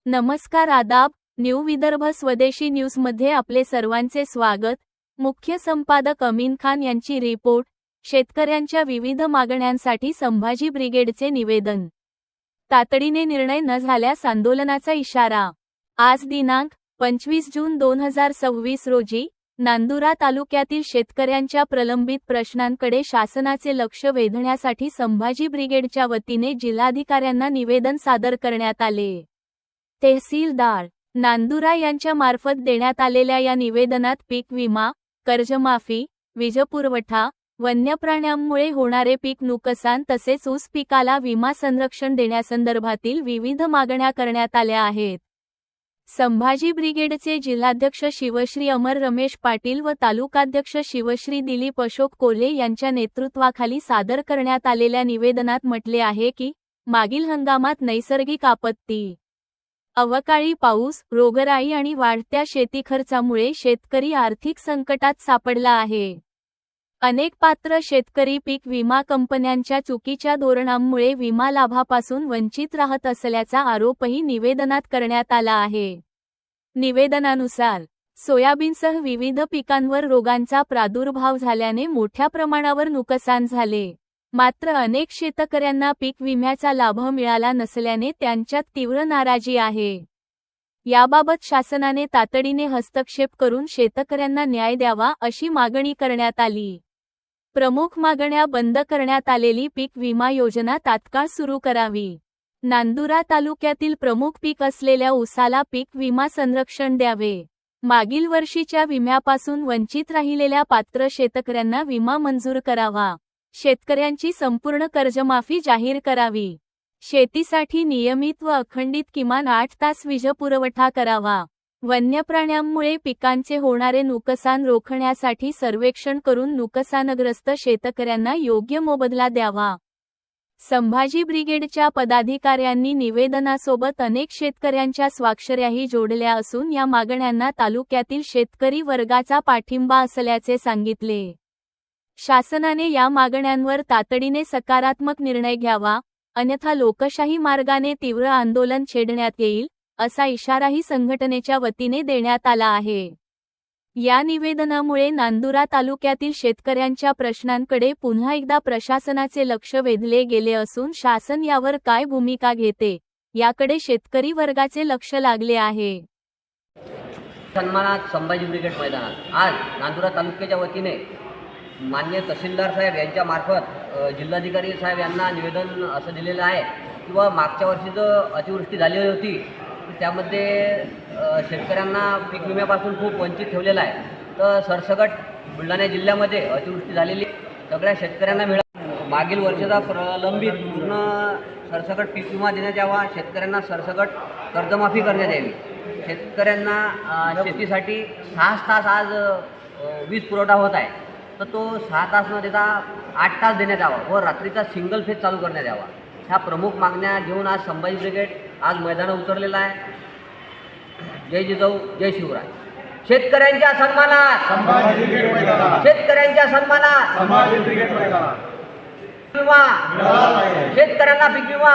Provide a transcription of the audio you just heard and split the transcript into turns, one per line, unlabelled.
नमस्कार, आदाब. न्यू विदर्भ स्वदेशी न्यूजमध्ये आपले सर्वांचे स्वागत. मुख्य संपादक अमीन खान यांची रिपोर्ट. शेतकऱ्यांच्या विविध मागण्यांसाठी संभाजी ब्रिगेडचे निवेदन. तातडीने निर्णय न झाल्यास आंदोलनाचा इशारा. आज दिनांक 25 जून 2026 रोजी नांदुरा तालुक्यातील शेतकऱ्यांच्या प्रलंबित प्रश्नांकडे शासनाचे लक्ष वेधण्यासाठी संभाजी ब्रिगेडच्या वतीने जिल्हाधिकाऱ्यांना निवेदन सादर करण्यात आले. तहसीलदार नांदुरा यांच्या मार्फत देण्यात आलेल्या या निवेदनात पीक विमा, कर्जमाफी, वीजपुरवठा, वन्य प्राण्यांमुळे होणारे पीक नुकसान तसेच ऊस पिकाला विमा संरक्षण देण्यासंदर्भातील विविध मागण्या करण्यात आल्या आहेत. संभाजी ब्रिगेडचे जिल्हाध्यक्ष शिवश्री अमर रमेश पाटील व तालुकाध्यक्ष शिवश्री दिलीप अशोक कोल्हे यांच्या नेतृत्वाखाली सादर करण्यात आलेल्या निवेदनात म्हटले आहे की मागील हंगामात नैसर्गिक आपत्ती, अवकाळी पाऊस, रोगराई आणि वाढत्या शेती खर्चामुळे शेतकरी आर्थिक संकटात सापडला आहे. अनेक पात्र शेतकरी पीक विमा कंपन्यांच्या चुकीच्या धोरणांमुळे विमा लाभापासून वंचित राहत असल्याचा आरोपही निवेदनात करण्यात आला आहे. निवेदनानुसार सोयाबीनसह विविध पिकांवर रोगांचा प्रादुर्भाव झाल्याने मोठ्या प्रमाणावर नुकसान झाले. मात्र अनेक शेतकऱ्यांना पीक विम्याचा लाभ मिळाला नसल्याने त्यांच्यात तीव्र नाराजी आहे. याबाबत शासनाने तातडीने हस्तक्षेप करून शेतकऱ्यांना न्याय द्यावा अशी मागणी करण्यात आली. प्रमुख मागण्या: बंद करण्यात आलेली पीक विमा योजना तात्काळ सुरू करावी. नांदुरा तालुक्यातील प्रमुख पीक असलेल्या ऊसाला पीक विमा संरक्षण द्यावे. मागील वर्षीच्या विम्यापासून वंचित राहिलेल्या पात्र शेतकऱ्यांना विमा मंजूर करावा. शेतकऱ्यांची संपूर्ण कर्जमाफी जाहीर करावी. शेतीसाठी नियमित व अखंडित किमान 8 तास वीजपुरवठा करावा. वन्य प्राण्यांमुळे पिकांचे होणारे नुकसान रोखण्यासाठी सर्वेक्षण करून नुकसानग्रस्त शेतकऱ्यांना योग्य मोबदला द्यावा. संभाजी ब्रिगेडच्या पदाधिकाऱ्यांनी निवेदनासोबत अनेक शेतकऱ्यांच्या स्वाक्षऱ्याही जोडल्या असून या मागण्यांना तालुक्यातील शेतकरी वर्गाचा पाठिंबा असल्याचे सांगितले. शासनाने या मागण्यांवर तातडीने सकारात्मक निर्णय घ्यावा, अन्यथा लोकशाही मार्गाने तीव्र आंदोलन छेडण्यात येईल, असा इशाराही संघटनेच्या वतीने देण्यात आला आहे. या निवेदनामुळे नांदुरा तालुक्यातील शेतकऱ्यांच्या प्रश्नांकडे पुन्हा एकदा प्रशासनाचे लक्ष वेधले गेले असून शासन यावर काय भूमिका घेते याकडे शेतकरी वर्गाचे लक्ष लागले आहे.
सन्मानात संभाजी ब्रिगेड मैदानात आज नांदुरा तालुक्याच्या वतीने माननीय तहसीलदार साहेब यांच्या मार्फत जिल्हाधिकारी साहेब यांना निवेदन असं दिलेलं आहे किंवा मागच्या वर्षी जो अतिवृष्टी झालेली होती त्यामध्ये शेतकऱ्यांना पीक विम्यापासून खूप वंचित ठेवलेलं आहे. तर सरसकट बुलढाणा जिल्ह्यामध्ये अतिवृष्टी झालेली सगळ्या शेतकऱ्यांना मागील वर्षाचा प्रलंबित पूर्ण सरसकट पीक विमा देण्यात यावा. शेतकऱ्यांना सरसकट कर्जमाफी करण्यात यावी. शेतकऱ्यांना शेतीसाठी 6 तास आज वीज पुरवठा होत आहे तर तो 6 तास न देता 8 तास देण्यात यावा व रात्रीचा सिंगल फेज चालू करण्यात यावा. ह्या प्रमुख मागण्या घेऊन आज संभाजी ब्रिगेड आज मैदानात उतरलेला आहे. जय जिजाऊ, जय शिवराय. शेतकऱ्यांच्या सन्मानात संभाजी ब्रिगेड मैदानात, शेतकऱ्यांच्या सन्मानात संभाजी ब्रिगेड मैदानात. विमा शेतकऱ्यांना पीक विमा